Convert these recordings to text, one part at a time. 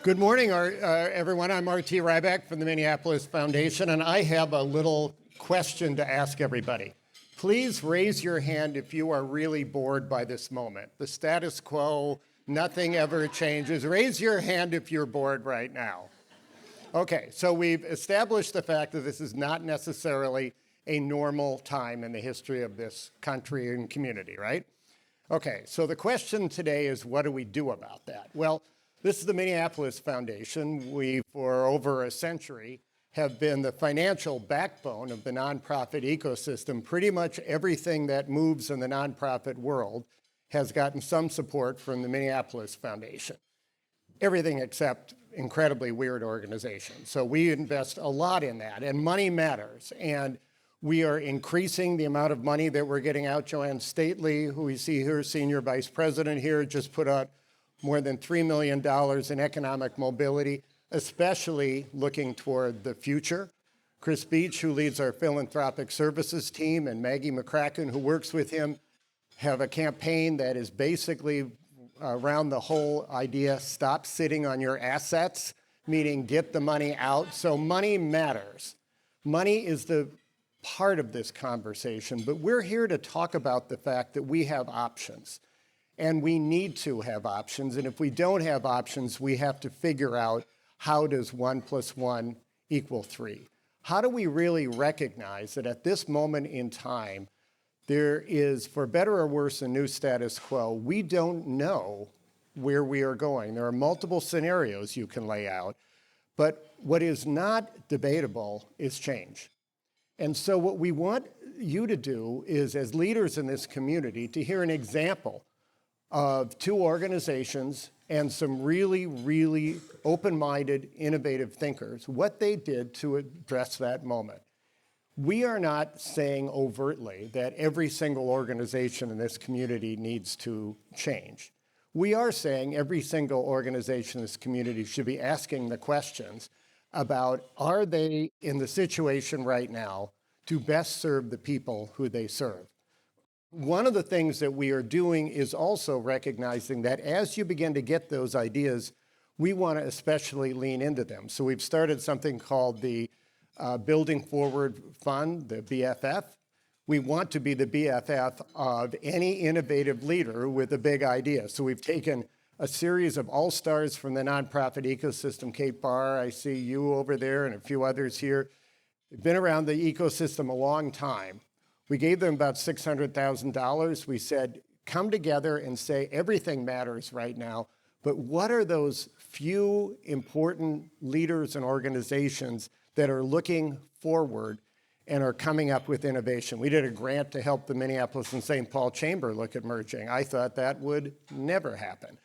Good morning, everyone. I'm R.T. Rybak from the Minneapolis Foundation, and I have a little question to ask everybody. Please raise your hand if you are really bored by this moment. The status quo, nothing ever changes. Raise your hand if you're bored right now. Okay, so we've established the fact that this is not necessarily a normal time in the history of this country and community, right? Okay, so the question today is, what do we do about that? Well, this is the Minneapolis Foundation. We, for over a century, have been the financial backbone of the nonprofit ecosystem. Pretty much everything that moves in the nonprofit world has gotten some support from the Minneapolis Foundation. Everything except incredibly weird organizations. So we invest a lot in that, and money matters. And we are increasing the amount of money that we're getting out. Joanne Stately, who we see here, Senior Vice President here, just put out more than $3 million in economic mobility, especially looking toward the future. Chris Beach, who leads our philanthropic services team, and Maggie McCracken, who works with him, have a campaign that is basically around the whole idea, stop sitting on your assets, meaning get the money out. So money matters. Money is the part of this conversation, but we're here to talk about the fact that we have options. And we need to have options. And if we don't have options, we have to figure out, how does 1 + 1 = 3? How do we really recognize that at this moment in time, there is, for better or worse, a new status quo? We don't know where we are going. There are multiple scenarios you can lay out. But what is not debatable is change. And so what we want you to do is, as leaders in this community, to hear an example of two organizations and some really, really open-minded, innovative thinkers, what they did to address that moment. We are not saying overtly that every single organization in this community needs to change. We are saying every single organization in this community should be asking the questions about, are they in the situation right now to best serve the people who they serve? One of the things that we are doing is also recognizing that as you begin to get those ideas, we want to especially lean into them. So we've started something called the Building Forward Fund, the BFF. We want to be the BFF of any innovative leader with a big idea. So we've taken a series of all-stars from the nonprofit ecosystem. Kate Barr, I see you over there, and a few others here. They've been around the ecosystem a long time. We gave them about $600,000. We said, come together and say everything matters right now, but what are those few important leaders and organizations that are looking forward and are coming up with innovation? We did a grant to help the Minneapolis and St. Paul Chamber look at merging. I thought that would never happen.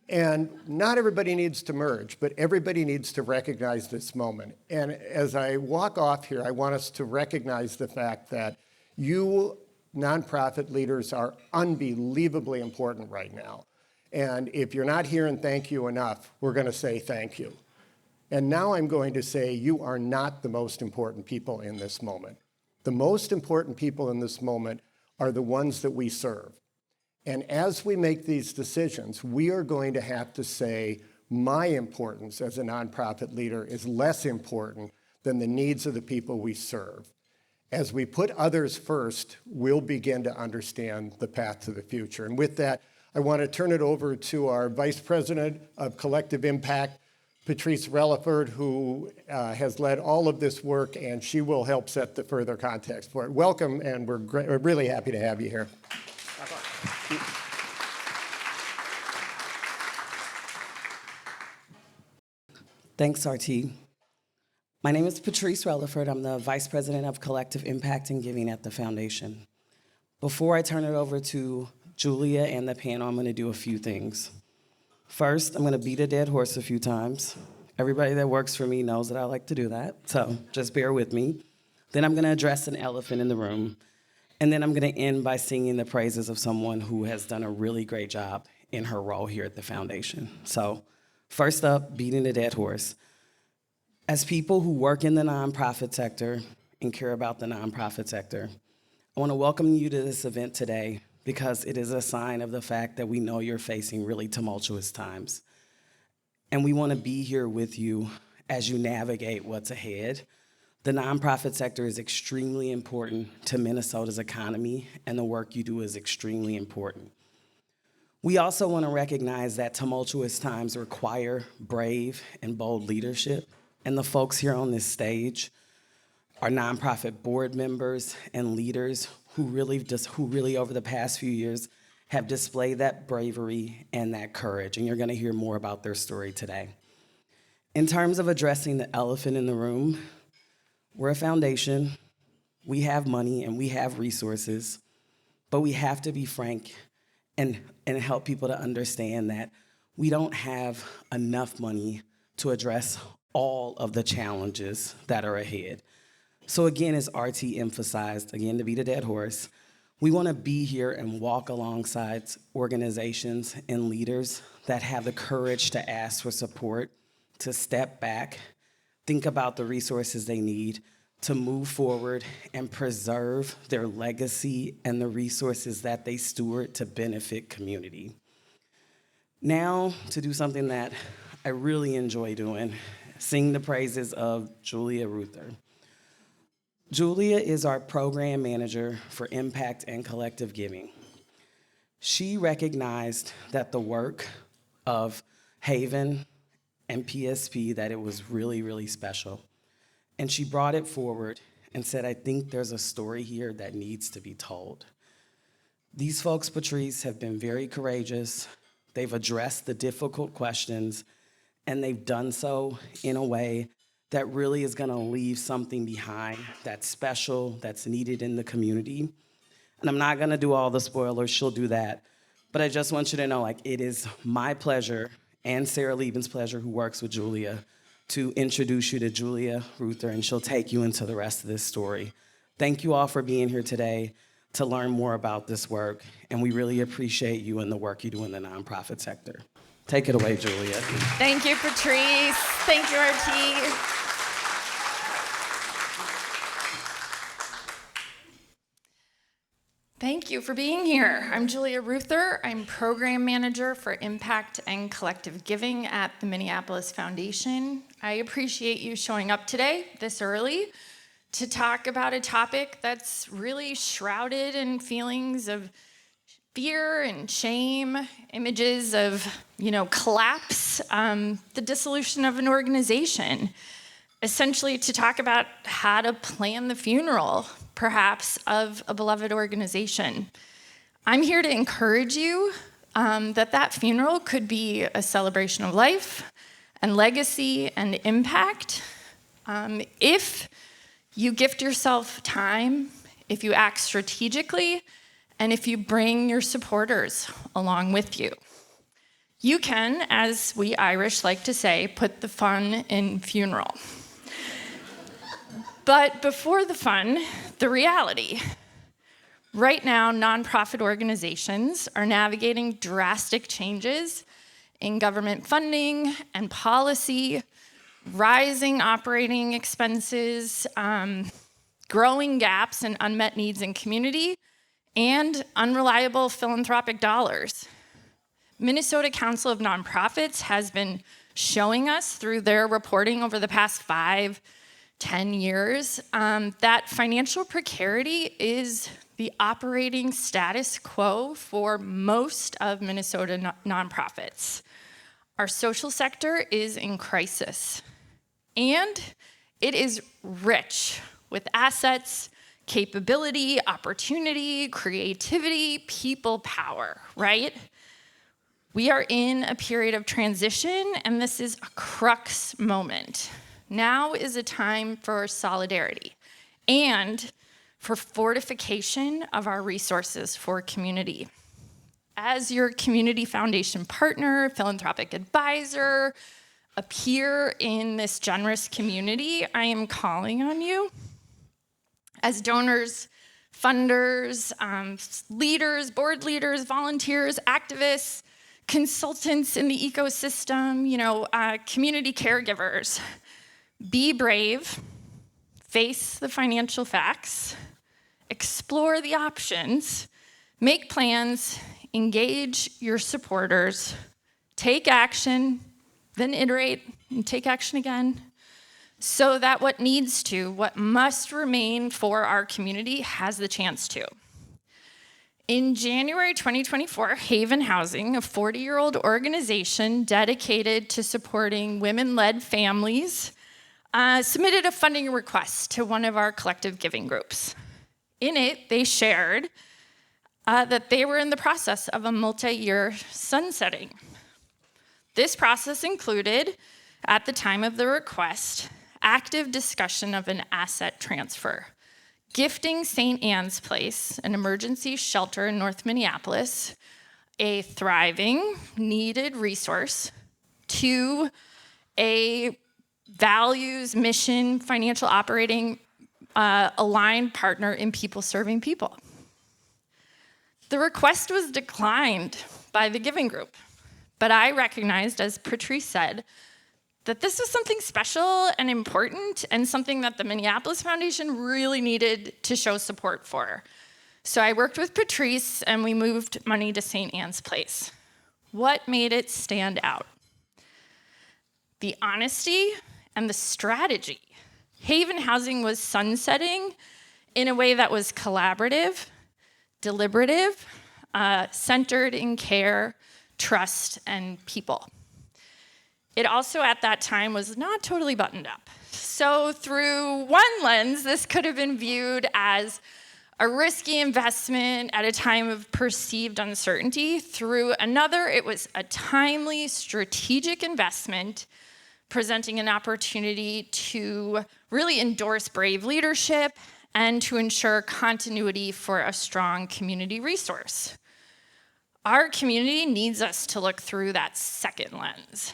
And not everybody needs to merge, but everybody needs to recognize this moment. And as I walk off here, I want us to recognize the fact that you nonprofit leaders are unbelievably important right now. And if you're not hearing thank you enough, we're going to say thank you. And now I'm going to say you are not the most important people in this moment. The most important people in this moment are the ones that we serve. And as we make these decisions, we are going to have to say, my importance as a nonprofit leader is less important than the needs of the people we serve. As we put others first, we'll begin to understand the path to the future. And with that, I want to turn it over to our Vice President of Collective Impact, Patrice Relerford, who has led all of this work, and she will help set the further context for it. Welcome, and we're really happy to have you here. Thanks, RT. My name is Patrice Relerford. I'm the Vice President of Collective Impact and Giving at the Foundation. Before I turn it over to Julia and the panel, I'm going to do a few things. First, I'm going to beat a dead horse a few times. Everybody that works for me knows that I like to do that, so just bear with me. Then I'm going to address an elephant in the room. And then I'm going to end by singing the praises of someone who has done a really great job in her role here at the Foundation. So first up, beating a dead horse. As people who work in the nonprofit sector and care about the nonprofit sector, I want to welcome you to this event today because it is a sign of the fact that we know you're facing really tumultuous times. and we want to be here with you as you navigate what's ahead. The nonprofit sector is extremely important to Minnesota's economy, and the work you do is extremely important. We also want to recognize that tumultuous times require brave and bold leadership, and the folks here on this stage are nonprofit board members and leaders who really over the past few years have displayed that bravery and that courage, and you're going to hear more about their story today. In terms of addressing the elephant in the room, we're a foundation, we have money and we have resources, but we have to be frank and help people to understand that we don't have enough money to address all of the challenges that are ahead. So again, as RT emphasized, again, to beat a dead horse, we want to be here and walk alongside organizations and leaders that have the courage to ask for support, to step back, think about the resources they need to move forward and preserve their legacy and the resources that they steward to benefit community. Now, to do something that I really enjoy doing, sing the praises of Julia Ruther. Julia is our program manager for impact and collective giving. She recognized that the work of Haven and PSP, that it was really, really special. And she brought it forward and said, I think there's a story here that needs to be told. These folks, Patrice, have been very courageous. They've addressed the difficult questions, and they've done so in a way that really is gonna leave something behind that's special, that's needed in the community. And I'm not gonna do all the spoilers, she'll do that. But I just want you to know, it is my pleasure and Sarah Lieben's pleasure, who works with Julia, to introduce you to Julia Ruther, and she'll take you into the rest of this story. Thank you all for being here today to learn more about this work, and we really appreciate you and the work you do in the nonprofit sector. Take it away, Julia. Thank you, Patrice. Thank you, RT. Thank you for being here. I'm Julia Ruther. I'm Program Manager for Impact and Collective Giving at the Minneapolis Foundation. I appreciate you showing up today, this early, to talk about a topic that's really shrouded in feelings of fear and shame, images of, collapse, the dissolution of an organization. Essentially to talk about how to plan the funeral, perhaps, of a beloved organization. I'm here to encourage you that funeral could be a celebration of life and legacy and impact. If you gift yourself time, if you act strategically, and if you bring your supporters along with you. You can, as we Irish like to say, put the fun in funeral. But before the fun, the reality. Right now, nonprofit organizations are navigating drastic changes in government funding and policy, rising operating expenses, growing gaps and unmet needs in community, and unreliable philanthropic dollars. Minnesota Council of Nonprofits has been showing us through their reporting over the past 5-10 years that financial precarity is the operating status quo for most of Minnesota nonprofits. Our social sector is in crisis, and it is rich with assets, capability, opportunity, creativity, people power, right? We are in a period of transition, and this is a crux moment. Now is a time for solidarity and for fortification of our resources for community. As your community foundation partner, philanthropic advisor, a peer in this generous community, I am calling on you as donors, funders, leaders, board leaders, volunteers, activists, consultants in the ecosystem, community caregivers. Be brave, face the financial facts, explore the options, make plans, engage your supporters, take action, then iterate and take action again, so that what must remain for our community has the chance to. In January 2024, Haven Housing, a 40-year-old organization dedicated to supporting women-led families, submitted a funding request to one of our collective giving groups. In it, they shared that they were in the process of a multi-year sunsetting. This process included, at the time of the request, active discussion of an asset transfer, gifting St. Anne's Place, an emergency shelter in North Minneapolis, a thriving, needed resource, to a values, mission, financial operating aligned partner in people serving people. The request was declined by the giving group, but I recognized, as Patrice said, that this was something special and important and something that the Minneapolis Foundation really needed to show support for. So I worked with Patrice and we moved money to St. Anne's Place. What made it stand out? The honesty and the strategy. Haven Housing was sunsetting in a way that was collaborative, deliberative, centered in care, trust, and people. It also, at that time, was not totally buttoned up. So through one lens, this could have been viewed as a risky investment at a time of perceived uncertainty. Through another, it was a timely, strategic investment presenting an opportunity to really endorse brave leadership and to ensure continuity for a strong community resource. Our community needs us to look through that second lens.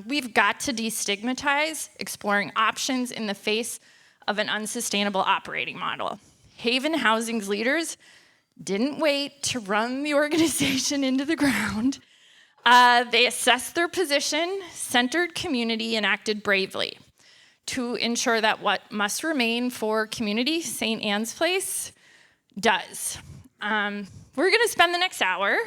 We've got to destigmatize exploring options in the face of an unsustainable operating model. Haven Housing's leaders didn't wait to run the organization into the ground. They assessed their position, centered community, and acted bravely to ensure that what must remain for community, St. Anne's Place, does. We're gonna spend the next hour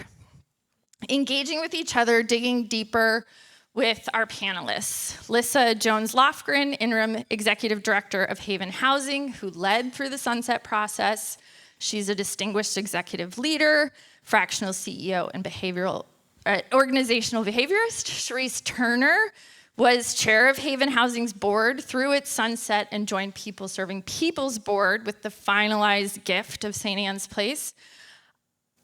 engaging with each other, digging deeper with our panelists. Lissa Jones-Lofgren, Interim Executive Director of Haven Housing, who led through the sunset process. She's a distinguished executive leader, fractional CEO, and organizational behaviorist. Sharice Turner was chair of Haven Housing's board through its sunset and joined People Serving People's board with the finalized gift of St. Anne's Place.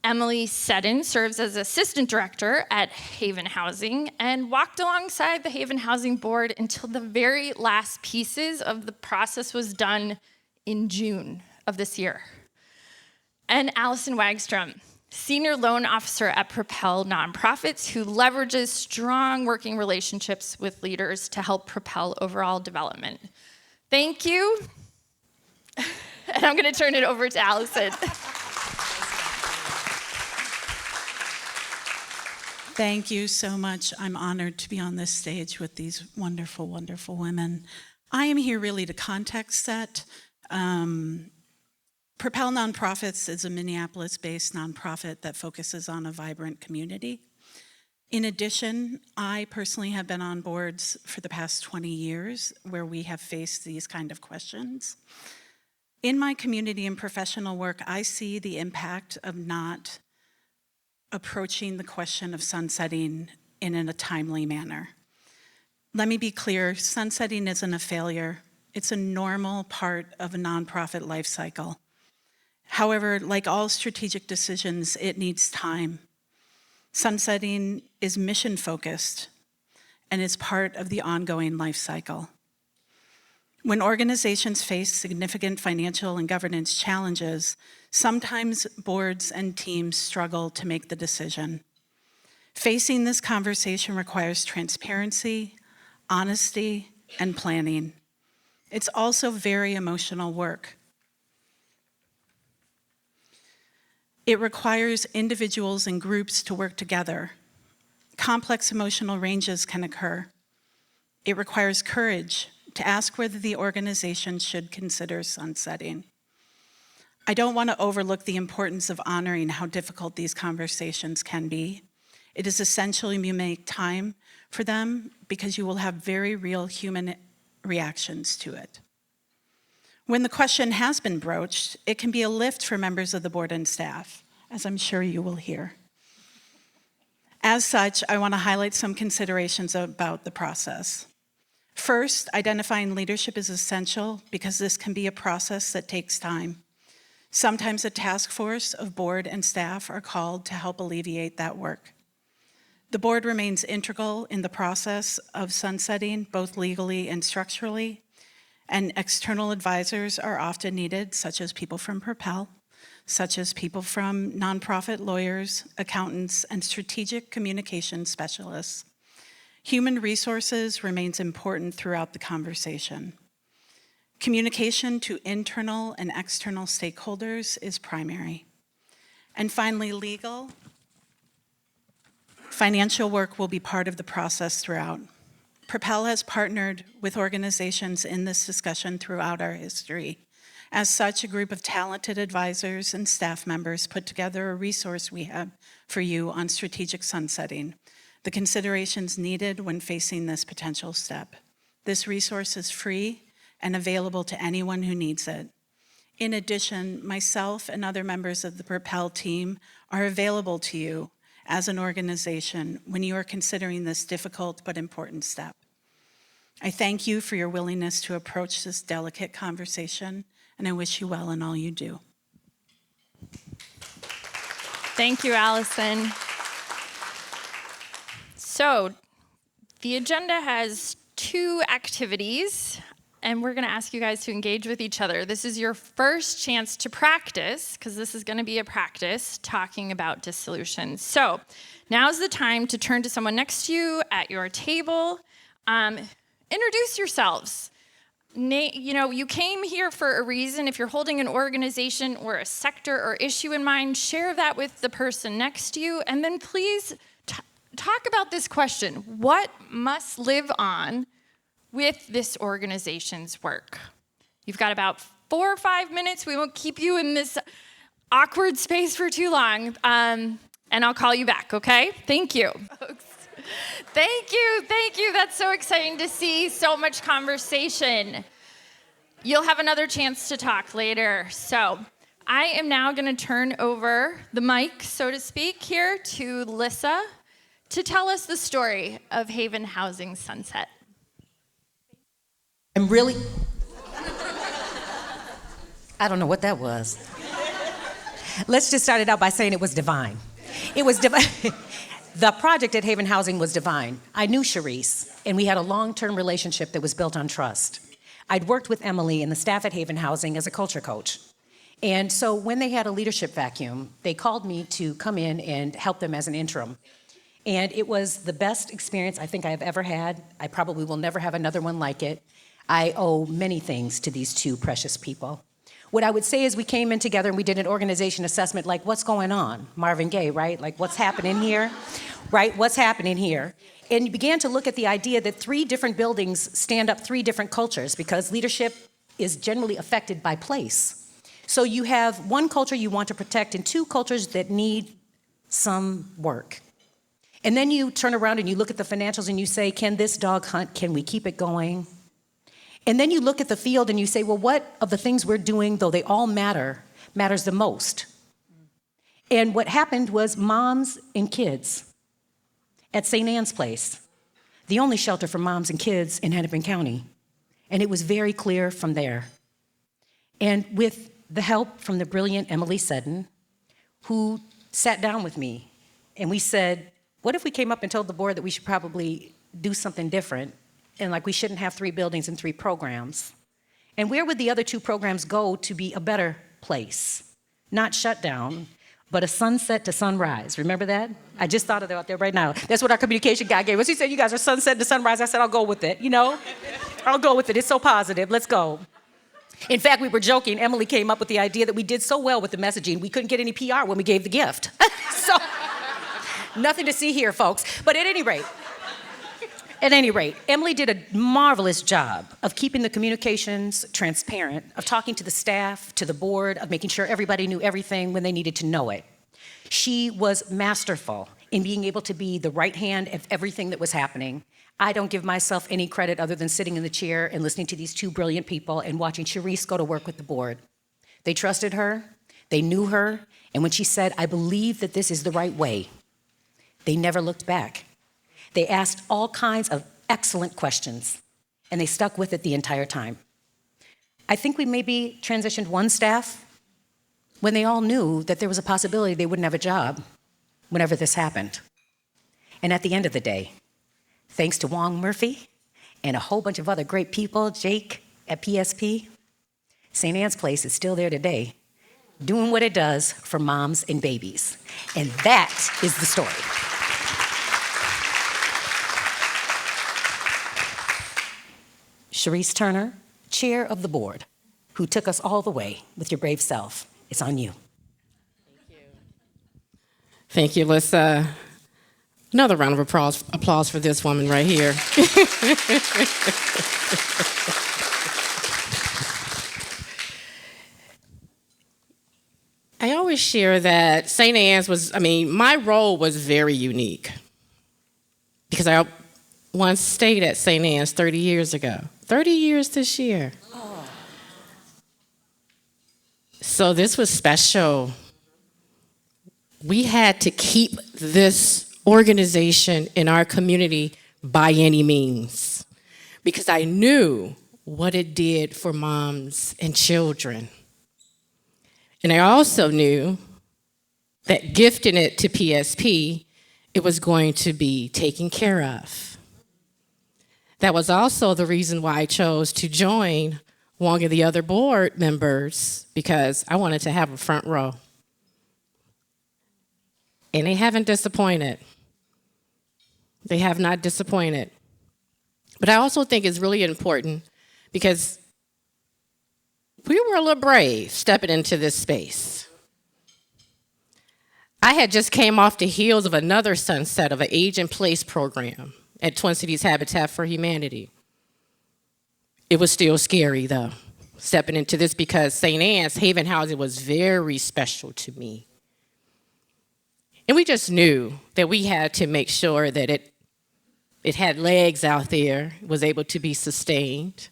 Emily Seddon serves as assistant director at Haven Housing and walked alongside the Haven Housing board until the very last pieces of the process was done in June of this year. And Allison Wagstrom, senior loan officer at Propel Nonprofits, who leverages strong working relationships with leaders to help propel overall development. Thank you. And I'm going to turn it over to Allison. Thank you so much. I'm honored to be on this stage with these wonderful, wonderful women. I am here really to context set. Propel Nonprofits is a Minneapolis-based nonprofit that focuses on a vibrant community. In addition, I personally have been on boards for the past 20 years where we have faced these kind of questions. In my community and professional work, I see the impact of not approaching the question of sunsetting in a timely manner. Let me be clear, sunsetting isn't a failure. It's a normal part of a nonprofit life cycle. However, like all strategic decisions, it needs time. Sunsetting is mission-focused and is part of the ongoing life cycle. When organizations face significant financial and governance challenges, sometimes boards and teams struggle to make the decision. Facing this conversation requires transparency, honesty, and planning. It's also very emotional work. It requires individuals and groups to work together. Complex emotional ranges can occur. It requires courage to ask whether the organization should consider sunsetting. I don't want to overlook the importance of honoring how difficult these conversations can be It is essential you make time for them because you will have very real human reactions to it. When the question has been broached, it can be a lift for members of the board and staff, as I'm sure you will hear. As such, I want to highlight some considerations about the process. First, identifying leadership is essential because this can be a process that takes time. Sometimes a task force of board and staff are called to help alleviate that work. The board remains integral in the process of sunsetting, both legally and structurally, and external advisors are often needed, such as people from Propel, such as people from nonprofit lawyers, accountants, and strategic communication specialists. Human resources remains important throughout the conversation. Communication to internal and external stakeholders is primary. And finally, legal. Financial work will be part of the process throughout. Propel has partnered with organizations in this discussion throughout our history. As such, a group of talented advisors and staff members put together a resource we have for you on strategic sunsetting, the considerations needed when facing this potential step. This resource is free and available to anyone who needs it. In addition, myself and other members of the Propel team are available to you as an organization when you are considering this difficult but important step. I thank you for your willingness to approach this delicate conversation, and I wish you well in all you do. Thank you, Allison. So, the agenda has 2 activities, and we're going to ask you guys to engage with each other. This is your first chance to practice, because this is going to be a practice talking about dissolution. So, now's the time to turn to someone next to you at your table. Introduce yourselves. You came here for a reason. If you're holding an organization or a sector or issue in mind, share that with the person next to you, and then please talk about this question: what must live on with this organization's work? You've got about 4 or 5 minutes. We won't keep you in this awkward space for too long, and I'll call you back, okay? Thank you, folks. Thank you. That's so exciting to see so much conversation. You'll have another chance to talk later. So I am now going to turn over the mic, so to speak, here to Lissa to tell us the story of Haven Housing Sunset. I don't know what that was. Let's just start it out by saying it was divine. It was divine. The project at Haven Housing was divine. I knew Charisse, and we had a long-term relationship that was built on trust. I'd worked with Emily and the staff at Haven Housing as a culture coach. And so when they had a leadership vacuum, they called me to come in and help them as an interim. And it was the best experience I think I've ever had. I probably will never have another one like it. I owe many things to these 2 precious people. What I would say is we came in together and we did an organization assessment, like, what's going on? Marvin Gaye, right? Like, what's happening here? Right? What's happening here? And you began to look at the idea that 3 different buildings stand up 3 different cultures, because leadership is generally affected by place. So you have 1 culture you want to protect and 2 cultures that need some work. And then you turn around and you look at the financials and you say, can this dog hunt? Can we keep it going? And then you look at the field and you say, well, what of the things we're doing, though they all matters the most? And what happened was moms and kids at St. Anne's Place, the only shelter for moms and kids in Hennepin County. And it was very clear from there. And with the help from the brilliant Emily Seddon, who sat down with me, and we said, what if we came up and told the board that we should probably do something different? And like we shouldn't have 3 buildings and 3 programs. And where would the other 2 programs go to be a better place? Not shut down, but a sunset to sunrise. Remember that? I just thought of that out there right now. That's what our communication guy gave us. He said, you guys are sunset to sunrise. I said, I'll go with it, I'll go with it. It's so positive. Let's go. In fact, we were joking. Emily came up with the idea that we did so well with the messaging, we couldn't get any PR when we gave the gift. So, nothing to see here, folks. But at any rate, Emily did a marvelous job of keeping the communications transparent, of talking to the staff, to the board, of making sure everybody knew everything when they needed to know it. She was masterful in being able to be the right hand of everything that was happening. I don't give myself any credit other than sitting in the chair and listening to these two brilliant people and watching Charisse go to work with the board. They trusted her, they knew her, and when she said, I believe that this is the right way, they never looked back. They asked all kinds of excellent questions, and they stuck with it the entire time. I think we maybe transitioned one staff when they all knew that there was a possibility they wouldn't have a job whenever this happened. And at the end of the day, thanks to Wong Murphy and a whole bunch of other great people, Jake at PSP, St. Anne's Place is still there today, doing what it does for moms and babies. And that is the story. Charisse Turner, chair of the board, who took us all the way with your brave self. It's on you. Thank you. Let's another round of applause for this woman right here. I always share that St. Anne's my role was very unique because I once stayed at St. Anne's 30 years ago. 30 years this year. Oh. So this was special. We had to keep this organization in our community by any means because I knew what it did for moms and children. And I also knew that gifting it to PSP, it was going to be taken care of. That was also the reason why I chose to join one of the other board members because I wanted to have a front row. And they haven't disappointed. They have not disappointed. But I also think it's really important because we were a little brave stepping into this space. I had just came off the heels of another sunset of an age-in-place program at Twin Cities Habitat for Humanity. It was still scary, though, stepping into this because St. Anne's Haven Housing was very special to me. And we just knew that we had to make sure that it had legs out there, was able to be sustained.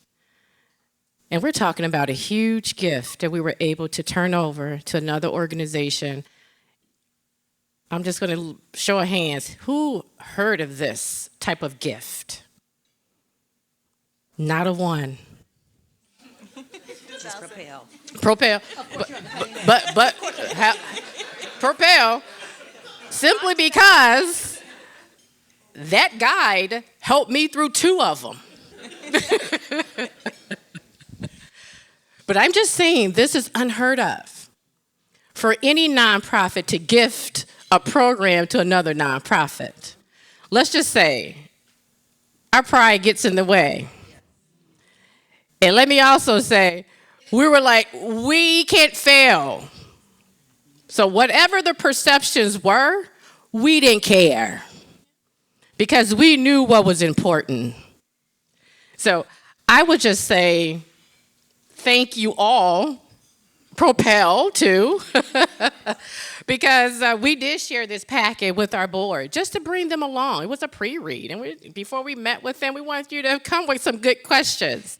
And we're talking about a huge gift that we were able to turn over to another organization. I'm just going to show of hands. Who heard of this type of gift? Not a one. Just Propel. Propel. But Propel, simply because that guide helped me through 2 of them. But I'm just saying, this is unheard of for any nonprofit to gift a program to another nonprofit. Let's just say our pride gets in the way. And let me also say, we were like, we can't fail. So whatever the perceptions were, we didn't care because we knew what was important. So I would just say, thank you all, Propel too, because we did share this packet with our board just to bring them along. It was a pre-read, and before we met with them, we wanted you to come with some good questions.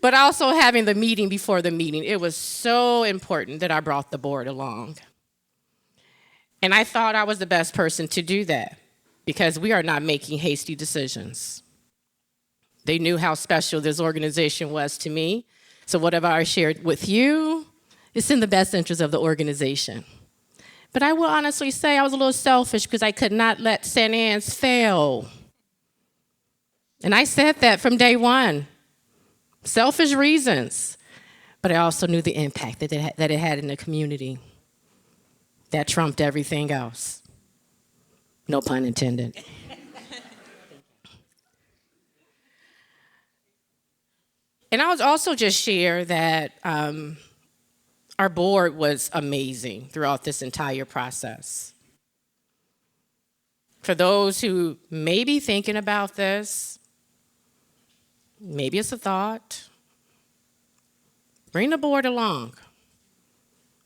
But also having the meeting before the meeting, it was so important that I brought the board along. And I thought I was the best person to do that because we are not making hasty decisions. They knew how special this organization was to me. So whatever I shared with you, it's in the best interest of the organization. But I will honestly say I was a little selfish because I could not let St. Anne's fail. And I said that from day one. Selfish reasons. But I also knew the impact that it had in the community. That trumped everything else. No pun intended. And I would also just share that our board was amazing throughout this entire process. For those who may be thinking about this, maybe it's a thought, bring the board along.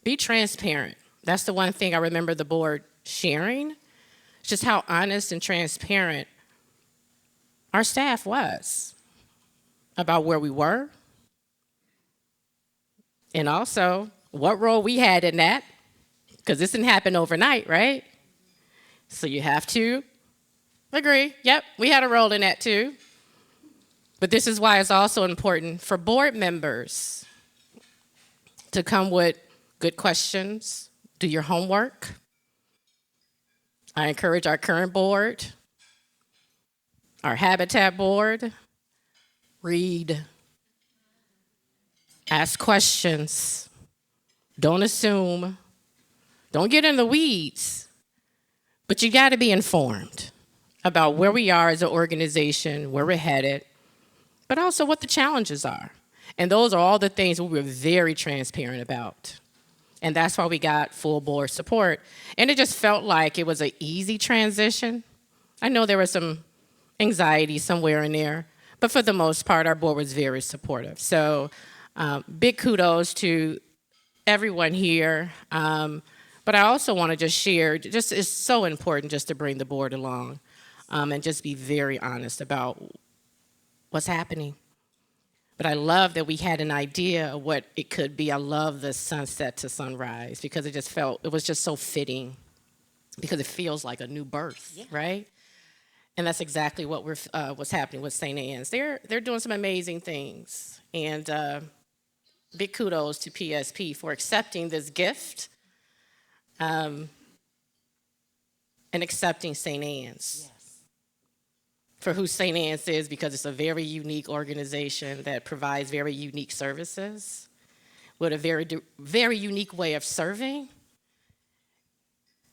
Be transparent. That's the one thing I remember the board sharing. just how honest and transparent our staff was about where we were, and also what role we had in that, because this didn't happen overnight, right? So you have to agree, yep, we had a role in that too. But this is why it's also important for board members to come with good questions, do your homework. I encourage our current board, our Habitat board, read, ask questions, don't assume, don't get in the weeds, but you gotta be informed about where we are as an organization, where we're headed, but also what the challenges are. And those are all the things we were very transparent about. And that's why we got full board support. And it just felt like it was an easy transition. I know there was some anxiety somewhere in there, but for the most part, our board was very supportive. So big kudos to everyone here. But I also want to just share, it's so important just to bring the board along and just be very honest about what's happening. But I love that we had an idea of what it could be. I love the sunset to sunrise because it was just so fitting because it feels like a new birth, right? And that's exactly what what's happening with St. Anne's. They're doing some amazing things. And big kudos to PSP for accepting this gift and accepting St. Anne's. Yes. For who St. Anne's is, because it's a very unique organization that provides very unique services with a very unique way of serving.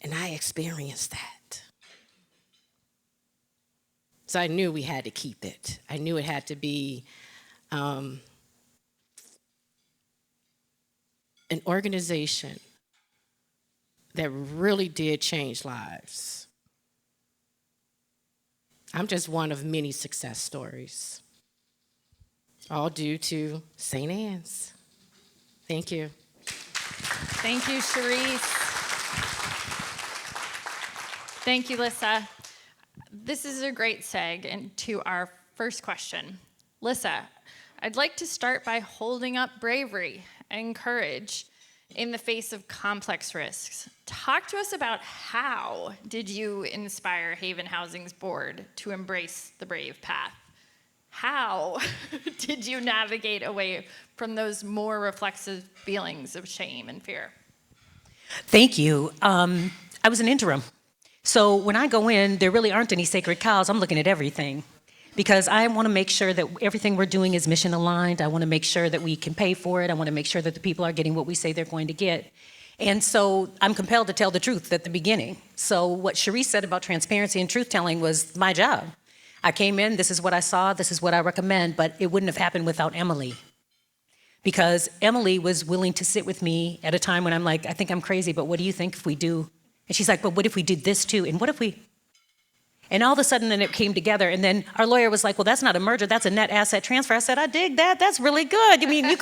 And I experienced that. So I knew we had to keep it. I knew it had to be an organization that really did change lives. I'm just one of many success stories, all due to St. Anne's. Thank you. Thank you, Charisse. Thank you, Lissa. This is a great seg into our first question. Lissa, I'd like to start by holding up bravery and courage in the face of complex risks. Talk to us about how did you inspire Haven Housing's board to embrace the brave path? How did you navigate away from those more reflexive feelings of shame and fear? Thank you. I was an interim. So when I go in, there really aren't any sacred cows. I'm looking at everything because I want to make sure that everything we're doing is mission aligned. I want to make sure that we can pay for it. I want to make sure that the people are getting what we say they're going to get. And so I'm compelled to tell the truth at the beginning. So what Charisse said about transparency and truth-telling was my job. I came in, this is what I saw, this is what I recommend, but it wouldn't have happened without Emily. Because Emily was willing to sit with me at a time when I'm like, I think I'm crazy, but what do you think if we do? And she's like, but what if we did this too? And what if we? And all of a sudden, then it came together. And then our lawyer was like, well, that's not a merger. That's a net asset transfer. I said, I dig that. That's really good. I mean, you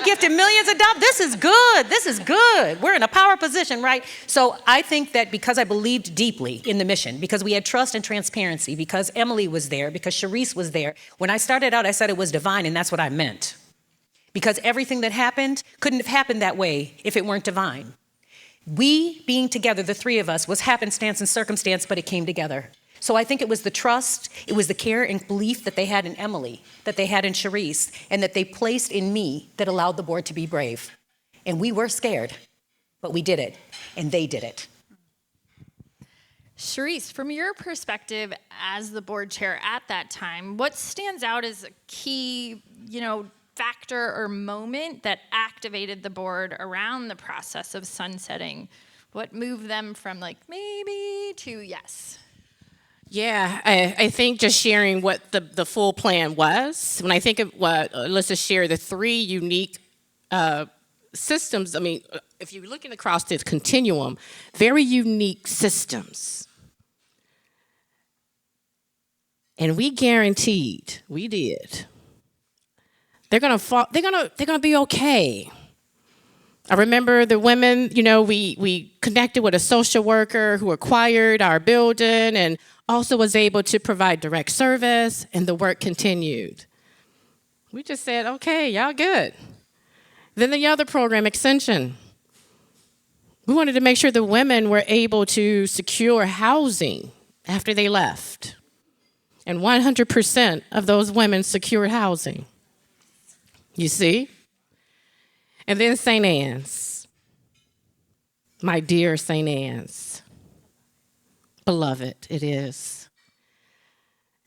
gifted millions of dollars. This is good. This is good. We're in a power position, right? So I think that because I believed deeply in the mission, because we had trust and transparency, because Emily was there, because Charisse was there, when I started out, I said it was divine, and that's what I meant. Because everything that happened couldn't have happened that way if it weren't divine. We being together, the three of us, was happenstance and circumstance, but it came together. So I think it was the trust, it was the care and belief that they had in Emily, that they had in Charisse, and that they placed in me that allowed the board to be brave. And we were scared, but we did it, and they did it. Charisse, from your perspective as the board chair at that time, what stands out as a key, factor or moment that activated the board around the process of sunsetting? What moved them from maybe to yes? Yeah, I think just sharing what the full plan was. When I think of what Alyssa shared, the three unique systems, if you're looking across this continuum, very unique systems. And we guaranteed, we did, they're gonna be okay. I remember the women, we connected with a social worker who acquired our building and also was able to provide direct service, and the work continued. We just said, okay, y'all good. Then the other program, Extension. We wanted to make sure the women were able to secure housing after they left. And 100% of those women secured housing. You see? And then St. Anne's. My dear St. Anne's. Beloved, it is.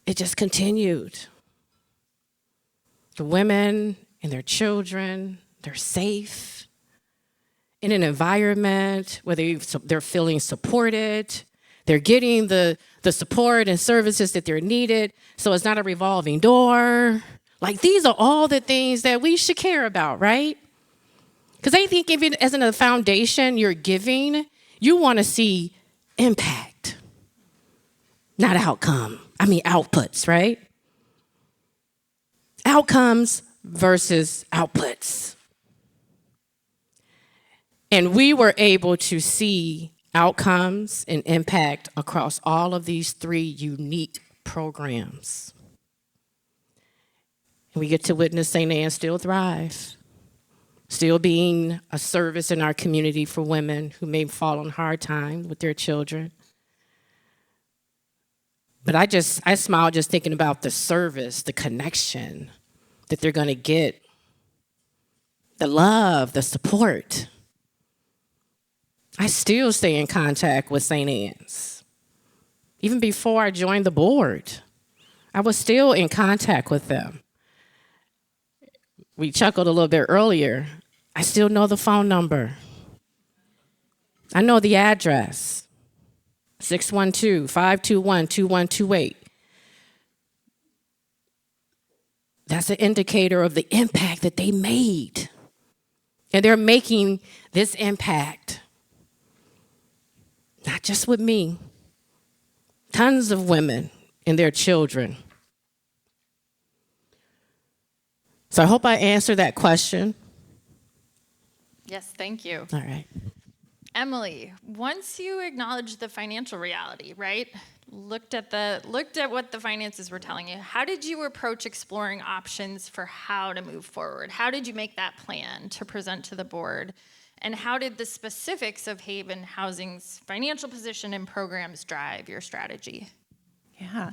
It just continued. The women and their children, they're safe in an environment where they're feeling supported. They're getting the support and services that they're needed. So it's not a revolving door. Like, these are all the things that we should care about, right? Because I think even as in a foundation you're giving, you want to see impact, not outputs, right? Outcomes versus outputs. And we were able to see outcomes and impact across all of these 3 unique programs. And we get to witness St. Anne still thrive, still being a service in our community for women who may fall on hard times with their children. But I smile just thinking about the service, the connection that they're going to get, the love, the support. I still stay in contact with St. Anne's. Even before I joined the board, I was still in contact with them. We chuckled a little bit earlier. I still know the phone number. I know the address, 612-521-2128. That's an indicator of the impact that they made. And they're making this impact, not just with me, tons of women and their children. So I hope I answered that question. Yes, thank you. All right. Emily, once you acknowledged the financial reality, right? Looked at what the finances were telling you, how did you approach exploring options for how to move forward? How did you make that plan to present to the board? And how did the specifics of Haven Housing's financial position and programs drive your strategy? Yeah.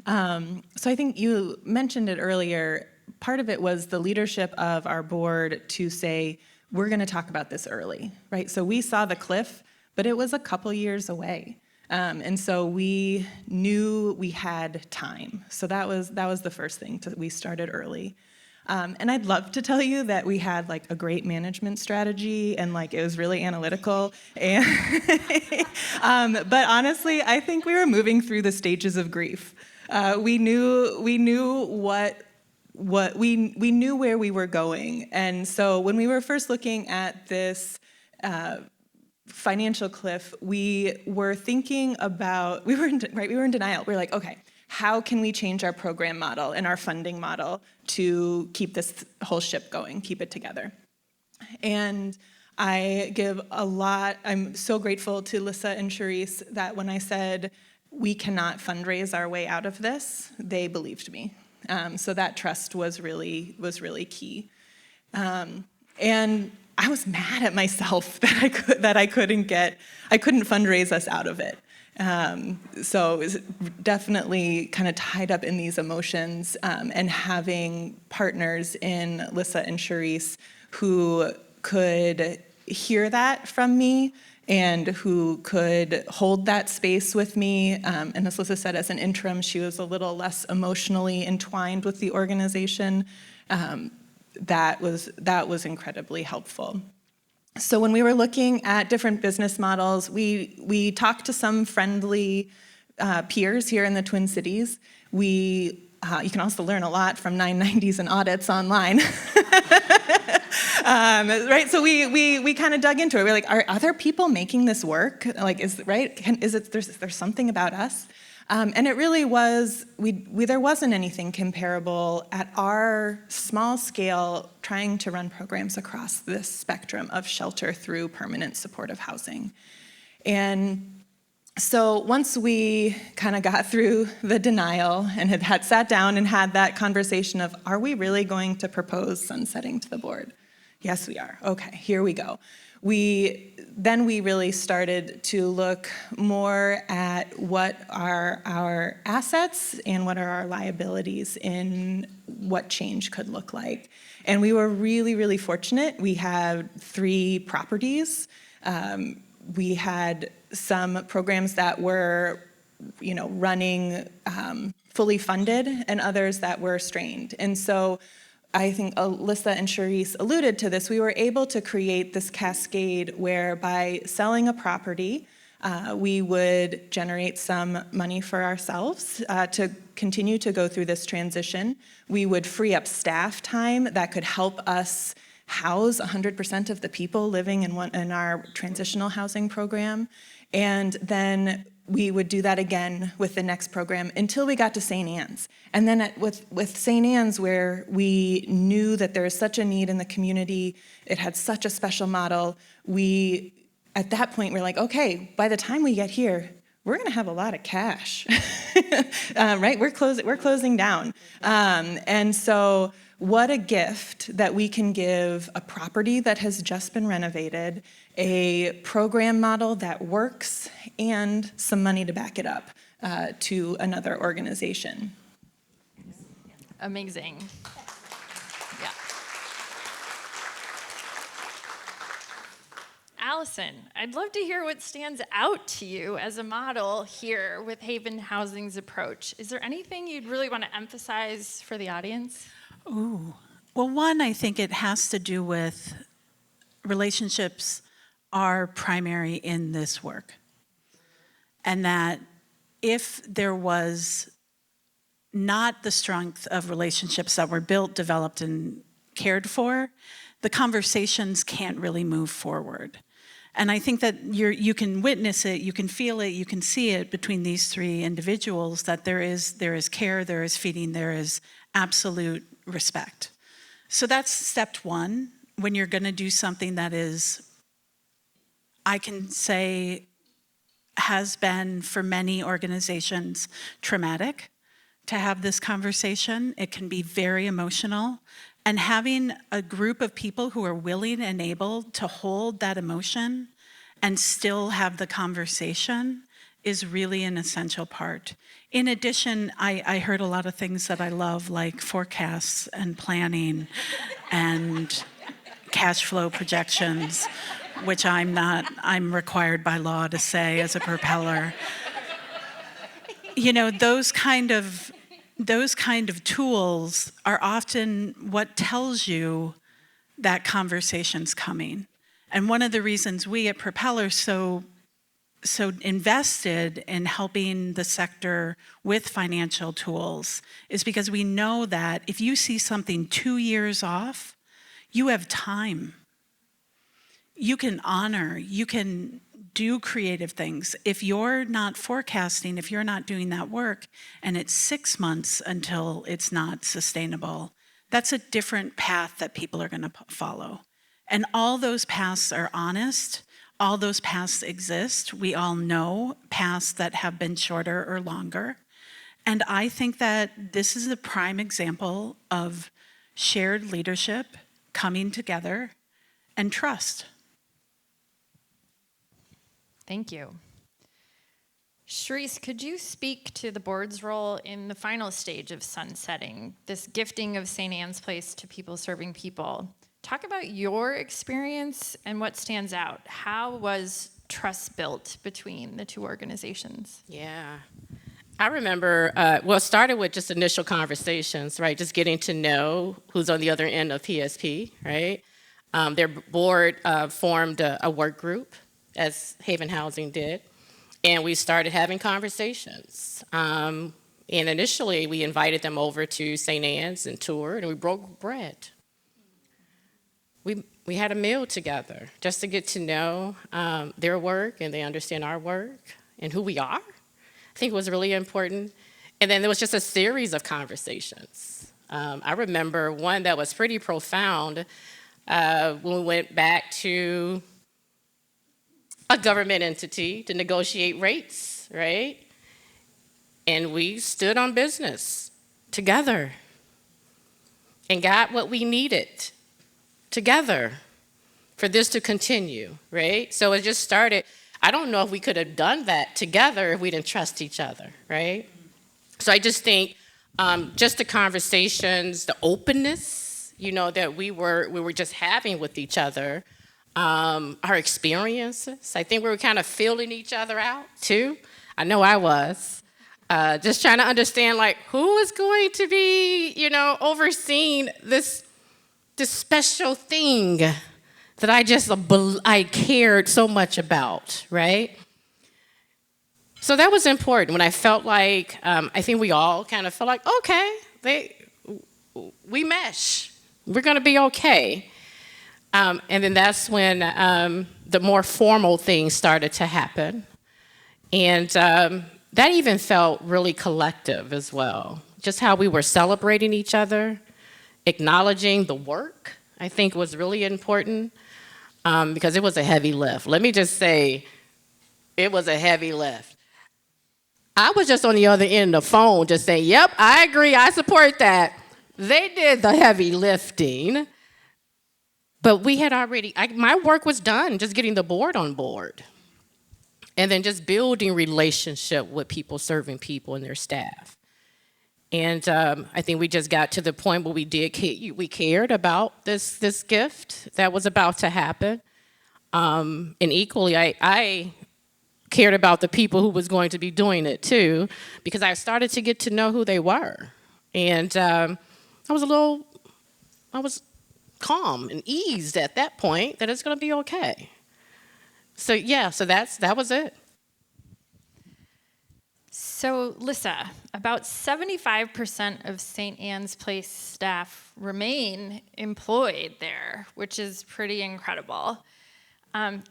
So I think you mentioned it earlier. Part of it was the leadership of our board to say, we're going to talk about this early, right? So we saw the cliff, but it was a couple years away. And so we knew we had time. So that was the first thing. We started early. And I'd love to tell you that we had like a great management strategy and like it was really analytical. And but honestly, I think we were moving through the stages of grief. We knew we knew where we were going. And so when we were first looking at this financial cliff, we were thinking about, we were in denial. We were like, okay, how can we change our program model and our funding model to keep this whole ship going, keep it together? And I'm so grateful to Lissa and Charisse that when I said, we cannot fundraise our way out of this, they believed me. So that trust was really key. And I was mad at myself that I couldn't fundraise us out of it. So it was definitely kind of tied up in these emotions, and having partners in Lissa and Charisse who could hear that from me and who could hold that space with me. And as Lissa said, as an interim, she was a little less emotionally entwined with the organization. That was incredibly helpful. So when we were looking at different business models, we talked to some friendly peers here in the Twin Cities. You can also learn a lot from 990s and audits online. Right, so we kind of dug into it. We're like, are other people making this work? Like, there's something about us? And it really was, there wasn't anything comparable at our small scale trying to run programs across this spectrum of shelter through permanent supportive housing. And so once we kind of got through the denial and had sat down and had that conversation of, are we really going to propose sunsetting to the board? Yes, we are. Okay, here we go. Then we really started to look more at what are our assets and what are our liabilities in what change could look like. And we were really, really fortunate. We had 3 properties. We had some programs that were, running fully funded and others that were strained. And so I think Alyssa and Charisse alluded to this. We were able to create this cascade where by selling a property, we would generate some money for ourselves to continue to go through this transition. We would free up staff time that could help us house 100% of the people living in our transitional housing program. And then we would do that again with the next program until we got to St. Anne's. And then with St. Anne's, where we knew that there is such a need in the community, it had such a special model, at that point, we're like, okay, by the time we get here, we're gonna have a lot of cash, right? We're closing down. And so what a gift that we can give a property that has just been renovated, a program model that works, and some money to back it up to another organization. Amazing. Yeah. Allison, I'd love to hear what stands out to you as a model here with Haven Housing's approach. Is there anything you'd really want to emphasize for the audience? Ooh. Well, one, I think it has to do with relationships are primary in this work. And that if there was not the strength of relationships that were built, developed, and cared for, the conversations can't really move forward. And I think that you can witness it, you can feel it, you can see it between these 3 individuals, that there is care, there is feeding, there is absolute respect. So that's step 1, when you're gonna do something that is, I can say, has been for many organizations traumatic to have this conversation. It can be very emotional. And having a group of people who are willing and able to hold that emotion and still have the conversation is really an essential part. In addition, I heard a lot of things that I love, like forecasts and planning and cash flow projections, which I'm required by law to say as a propeller. Those kind of tools are often what tells you that conversation's coming. And one of the reasons we at Propeller so invested in helping the sector with financial tools is because we know that if you see something 2 years off, you have time. You can honor, you can do creative things. If you're not forecasting, if you're not doing that work, and it's 6 months until it's not sustainable, that's a different path that people are gonna follow. And all those paths are honest. All those paths exist. We all know paths that have been shorter or longer. And I think that this is a prime example of shared leadership, coming together, and trust. Thank you. Charisse, could you speak to the board's role in the final stage of sunsetting, this gifting of St. Anne's Place to people serving people? Talk about your experience and what stands out. How was trust built between the 2 organizations? Yeah. I remember, it started with just initial conversations, right? Just getting to know who's on the other end of PSP, right? Their board formed a work group, as Haven Housing did, and we started having conversations. And initially, we invited them over to St. Anne's and toured, and we broke bread. We had a meal together just to get to know their work, and they understand our work and who we are. think was really important. And then there was just a series of conversations. I remember one that was pretty profound when we went back to a government entity to negotiate rates, right? And we stood on business together and got what we needed together for this to continue, right? So it just started. I don't know if we could have done that together if we didn't trust each other, right? So I just think just the conversations, the openness, that we were just having with each other, our experiences. I think we were kind of feeling each other out too. I know I was. Just trying to understand who is going to be, overseeing this special thing that I cared so much about, right? So that was important when I felt like, I think we all kind of felt like, okay, we mesh. We're going to be okay. And then that's when the more formal things started to happen. And that even felt really collective as well. Just how we were celebrating each other, acknowledging the work, I think was really important because it was a heavy lift. Let me just say, it was a heavy lift. I was just on the other end of the phone just saying, yep, I agree, I support that. They did the heavy lifting, but we had already, my work was done, just getting the board on board. And then just building relationship with people, serving people and their staff. And I think we just got to the point where we cared about this gift that was about to happen. And equally, I cared about the people who was going to be doing it too, because I started to get to know who they were. And I was calm and eased at that point that it's gonna be okay. So yeah, that was it. So Lissa, about 75% of St. Anne's Place staff remain employed there, which is pretty incredible.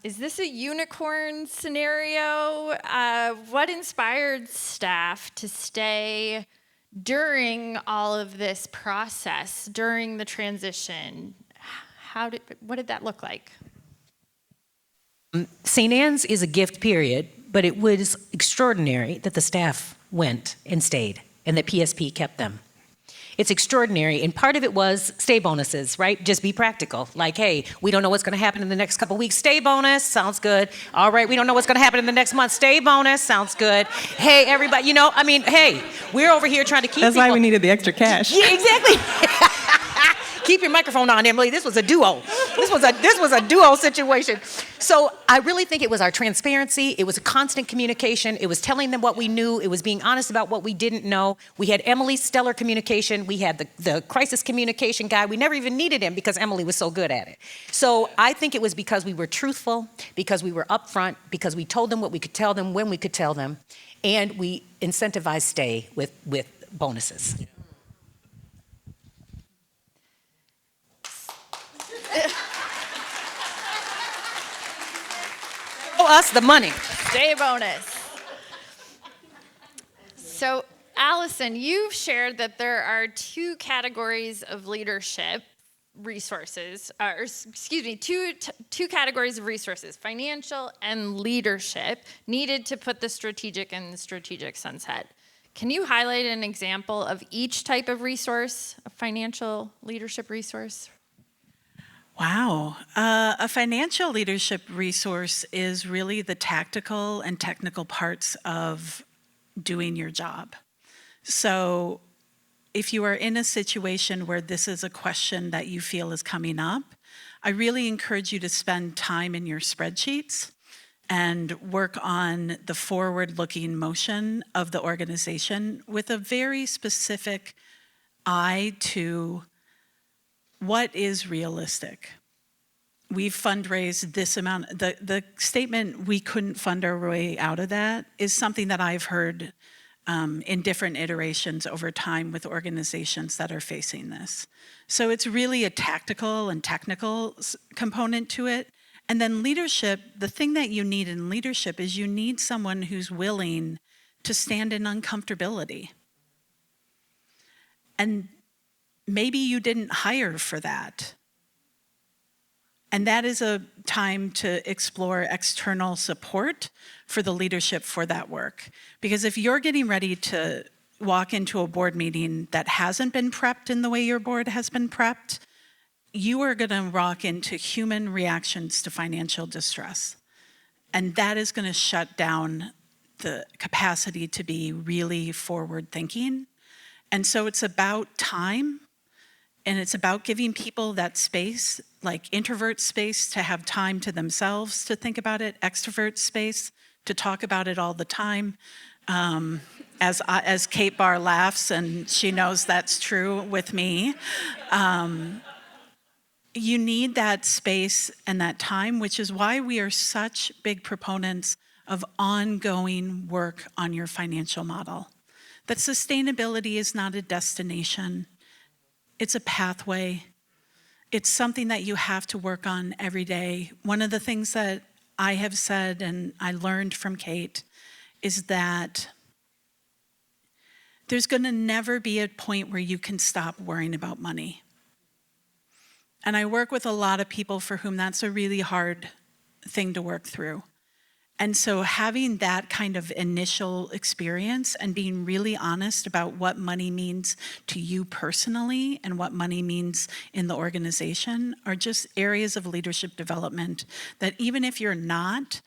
Is this a unicorn scenario? What inspired staff to stay during all of this process, during the transition? What did that look like? St. Anne's is a gift, period, but it was extraordinary that the staff went and stayed and that PSP kept them. It's extraordinary, and part of it was stay bonuses, right? Just be practical. Like, hey, we don't know what's gonna happen in the next couple weeks. Stay bonus, sounds good. All right, we don't know what's gonna happen in the next month. Stay bonus, sounds good. Hey, everybody, hey, we're over here trying to keep That's people. why we needed the extra cash. Yeah, exactly. Keep your microphone on, Emily. This was a duo. This was a duo situation. So I really think it was our transparency. It was a constant communication. It was telling them what we knew. It was being honest about what we didn't know. We had Emily's stellar communication. We had the crisis communication guy. We never even needed him because Emily was so good at it. So I think it was because we were truthful, because we were upfront, because we told them what we could tell them when we could tell them, and we incentivized stay with bonuses. Us the money. Stay bonus. So, Allison, you've shared that there are two categories of leadership resources, two categories of resources, financial and leadership, needed to put the strategic in the strategic sunset. Can you highlight an example of each type of resource, a financial leadership resource? Wow. A financial leadership resource is really the tactical and technical parts of doing your job. So if you are in a situation where this is a question that you feel is coming up, I really encourage you to spend time in your spreadsheets and work on the forward-looking motion of the organization with a very specific eye to what is realistic. We've fundraised this amount. The statement, we couldn't fund our way out of that, is something that I've heard in different iterations over time with organizations that are facing this. So it's really a tactical and technical component to it. And then leadership, the thing that you need in leadership is you need someone who's willing to stand in uncomfortability. And maybe you didn't hire for that. And that is a time to explore external support for the leadership for that work. Because if you're getting ready to walk into a board meeting that hasn't been prepped in the way your board has been prepped, you are going to walk into human reactions to financial distress. And that is going to shut down the capacity to be really forward thinking. And so it's about time, and it's about giving people that space, like introvert space to have time to themselves to think about it, extrovert space to talk about it all the time. As Kate Barr laughs, and she knows that's true with me, you need that space and that time, which is why we are such big proponents of ongoing work on your financial model. That sustainability is not a destination, it's a pathway. It's something that you have to work on every day. One of the things that I have said, and I learned from Kate, is that there's going to never be a point where you can stop worrying about money. And I work with a lot of people for whom that's a really hard thing to work through. And so having that kind of initial experience and being really honest about what money means to you personally and what money means in the organization are just areas of leadership development that even if you're not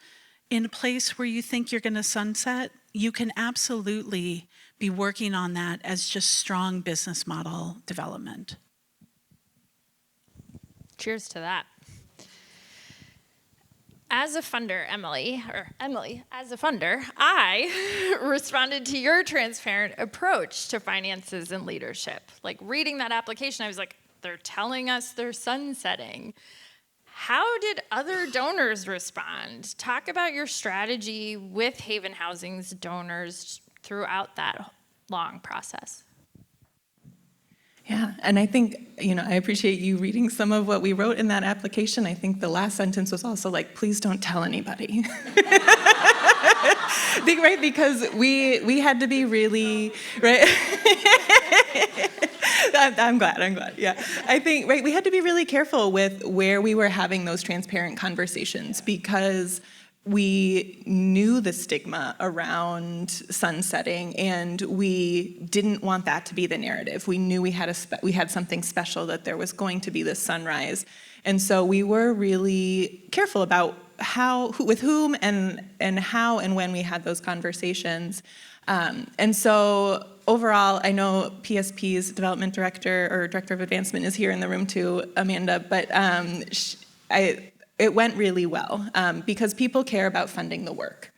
in a place where you think you're going to sunset, you can absolutely be working on that as just strong business model development. Cheers to that. As a funder, Emily, as a funder, I responded to your transparent approach to finances and leadership. Like reading that application, I was like, they're telling us they're sunsetting. How did other donors respond? Talk about your strategy with Haven Housing's donors throughout that long process. Yeah, and I think, I appreciate you reading some of what we wrote in that application. I think the last sentence was also like, please don't tell anybody. Right, because we had to be really, right? I'm glad, yeah. I think, right, we had to be really careful with where we were having those transparent conversations because we knew the stigma around sunsetting, and we didn't want that to be the narrative. We knew we had something special, that there was going to be this sunrise. And so we were really careful about with whom and how and when we had those conversations. And so overall, I know PSP's development director or director of advancement is here in the room too, Amanda, but it went really well because people care about funding the work.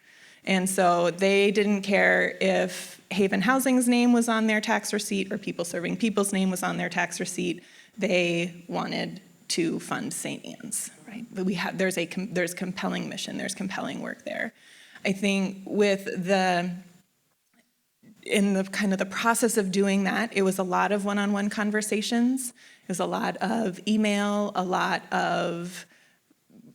And so they didn't care if Haven Housing's name was on their tax receipt or People Serving People's name was on their tax receipt. They wanted to fund St. Anne's, right? But there's compelling mission, there's compelling work there. I think in the kind of the process of doing that, it was a lot of one-on-one conversations. It was a lot of email, a lot of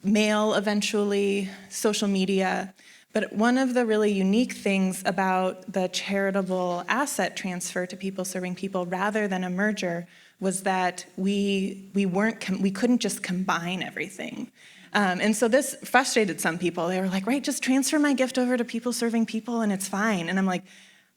mail eventually, social media. But one of the really unique things about the charitable asset transfer to People Serving People rather than a merger was that we couldn't just combine everything. And so this frustrated some people. They were like, right, just transfer my gift over to People Serving People and it's fine. And I'm like,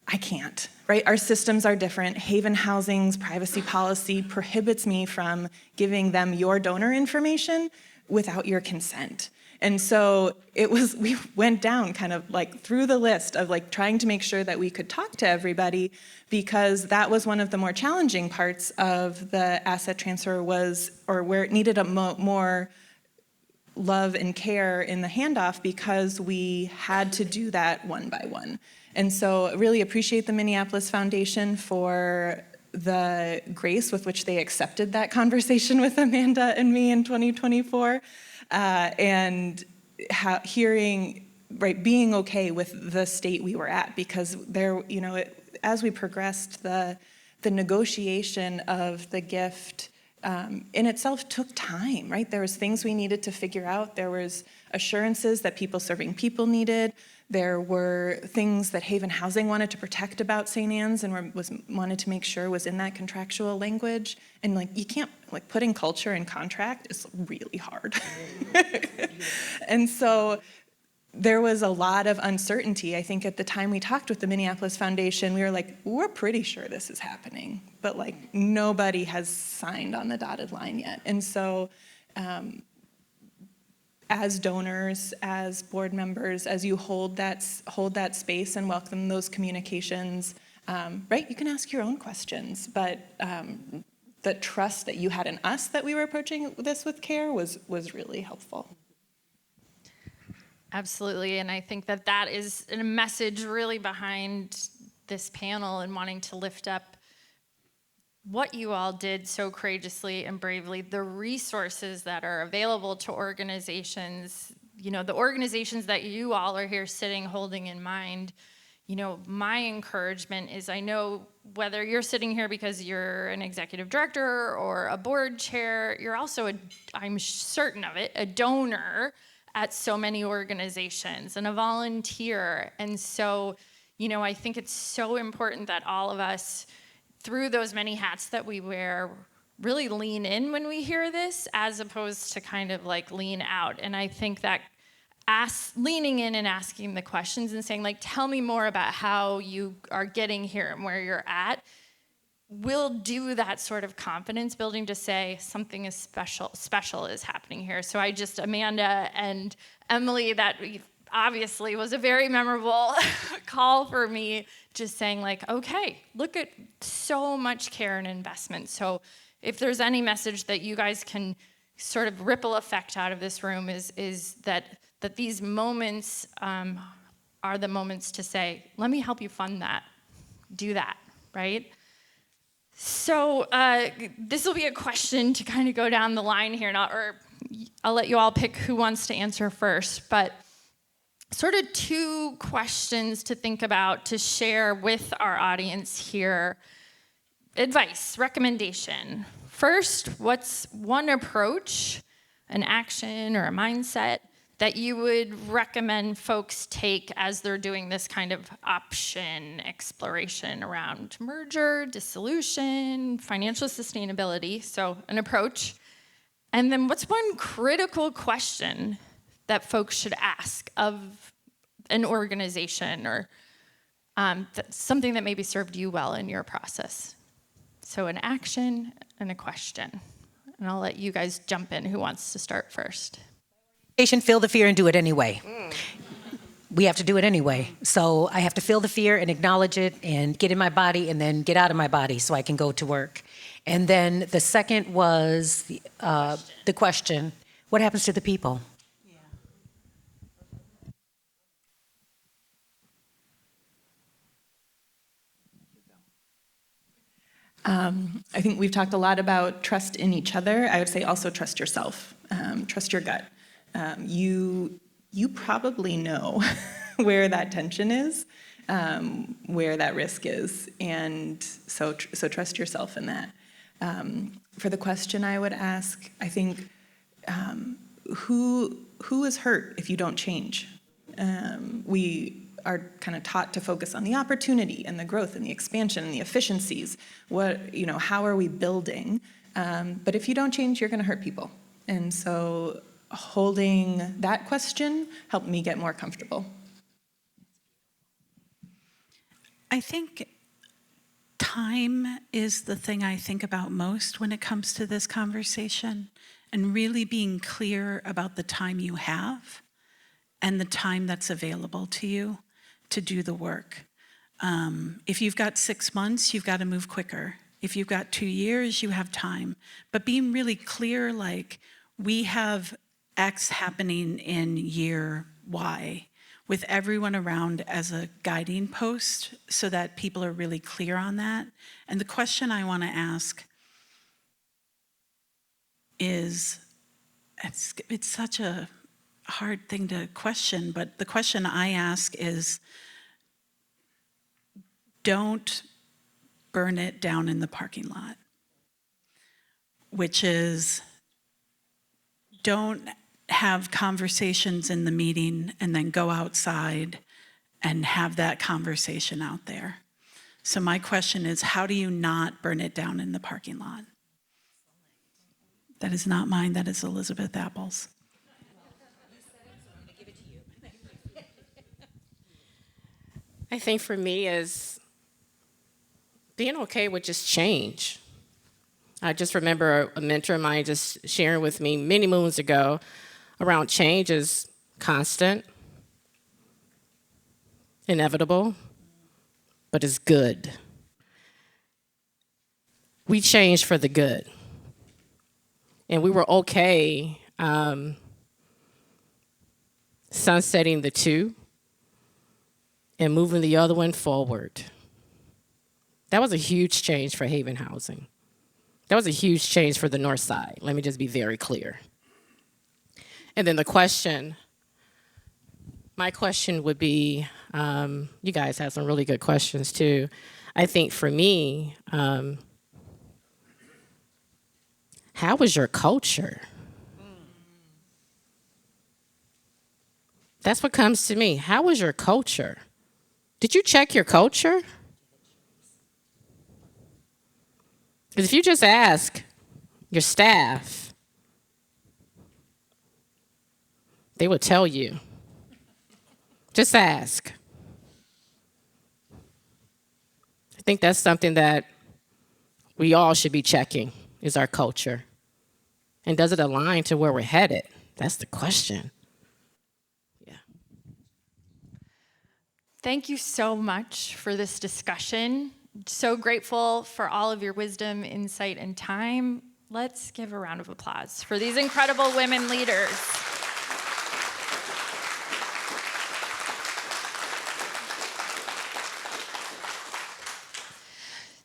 I can't, right? Our systems are different. Haven Housing's privacy policy prohibits me from giving them your donor information without your consent. And so we went down kind of like through the list of like trying to make sure that we could talk to everybody, because that was one of the more challenging parts of the asset transfer or where it needed a more love and care in the handoff, because we had to do that one by one. And so I really appreciate the Minneapolis Foundation for the grace with which they accepted that conversation with Amanda and me in 2024, and being okay with the state we were at, because there, as we progressed, the negotiation of the gift in itself took time, right? There was things we needed to figure out. There was assurances that People Serving People needed. There were things that Haven Housing wanted to protect about St. Anne's and wanted to make sure was in that contractual language. And like, you can't, like, putting culture in contract is really hard. And so there was a lot of uncertainty. I think at the time we talked with the Minneapolis Foundation, we were like, we're pretty sure this is happening, but like nobody has signed on the dotted line yet. And so as donors, as board members, as you hold that space and welcome those communications, right? You can ask your own questions, but the trust that you had in us that we were approaching this with care was really helpful. Absolutely, and I think that that is a message really behind this panel and wanting to lift up what you all did so courageously and bravely, the resources that are available to organizations, you know, the organizations that you all are here sitting holding in mind. You know, my encouragement is, I know whether you're sitting here because you're an executive director or a board chair, you're also, I'm certain of it, a donor at so many organizations and a volunteer. And so, you know, I think it's so important that all of us, through those many hats that we wear, really lean in when we hear this, as opposed to kind of like lean out. And I think that leaning in and asking the questions and saying, like, tell me more about how you are getting here and where you're at, will do that sort of confidence building to say something is special is happening here. So I just, Amanda and Emily, that obviously was a very memorable call for me, just saying like, okay, look at so much care and investment. So if there's any message that you guys can sort of ripple effect out of this room is that these moments are the moments to say, let me help you fund that, do that, right? So this will be a question to kind of go down the line here, or I'll let you all pick who wants to answer first, but sort of two questions to think about, to share with our audience here. Advice, recommendation. First, what's one approach, an action or a mindset that you would recommend folks take as they're doing this kind of option exploration around merger, dissolution, financial sustainability? So an approach. And then what's one critical question that folks should ask of an organization, or something that maybe served you well in your process? So an action and a question. And I'll let you guys jump in. Who wants to start first? Feel the fear and do it anyway. We have to do it anyway. So I have to feel the fear and acknowledge it and get in my body and then get out of my body so I can go to work. And then the second was the question, what happens to the people? I think we've talked a lot about trust in each other. I would say also trust yourself, trust your gut. You probably know where that tension is, where that risk is, and so trust yourself in that. For the question I would ask, I think, who is hurt if you don't change? We are kind of taught to focus on the opportunity and the growth and the expansion and the efficiencies. How are we building? But if you don't change, you're going to hurt people. And so holding that question helped me get more comfortable. I think time is the thing I think about most when it comes to this conversation, and really being clear about the time you have and the time that's available to you to do the work. If you've got 6 months, you've got to move quicker. If you've got 2 years, you have time. But being really clear, like, we have X happening in year Y, with everyone around as a guiding post so that people are really clear on that. And the question I want to ask is, it's such a hard thing to question, but the question I ask is, don't burn it down in the parking lot, which is, don't have conversations in the meeting and then go outside and have that conversation out there. So my question is, how do you not burn it down in the parking lot? That is not mine, that is Elizabeth Apple's. I think for me is being okay with just change. I just remember a mentor of mine just sharing with me many moons ago around change is constant, inevitable, but it's good. We changed for the good. And we were okay sunsetting the two and moving the other one forward. That was a huge change for Haven Housing. That was a huge change for the North Side. Let me just be very clear. And then my question would be, you guys have some really good questions too. I think for me, how was your culture? That's what comes to me. How was your culture? Did you check your culture? Because if you just ask your staff, they would tell you. Just ask. I think that's something that we all should be checking, is our culture. And does it align to where we're headed? That's the question. Yeah. Thank you so much for this discussion. So grateful for all of your wisdom, insight, and time. Let's give a round of applause for these incredible women leaders.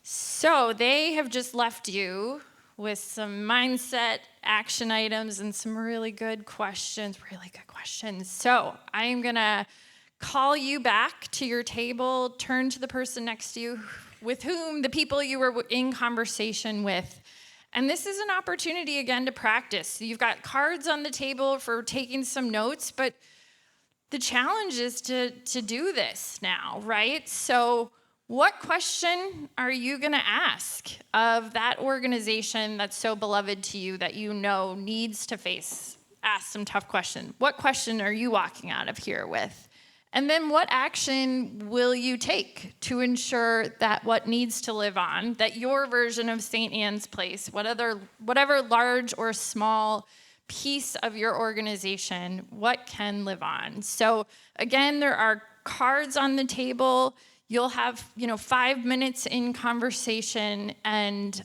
So they have just left you with some mindset action items and some really good questions. So I am gonna call you back to your table, turn to the person next to you with whom the people you were in conversation with. And this is an opportunity again to practice. So you've got cards on the table for taking some notes, but the challenge is to do this now, right? So what question are you gonna ask of that organization that's so beloved to you that you know needs to ask some tough questions? What question are you walking out of here with? And then what action will you take to ensure that what needs to live on, that your version of St. Anne's Place, whatever large or small piece of your organization, what can live on? So again, there are cards on the table. You'll have 5 minutes in conversation, and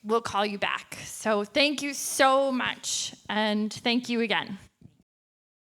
we'll call you back. So thank you so much, and thank you again.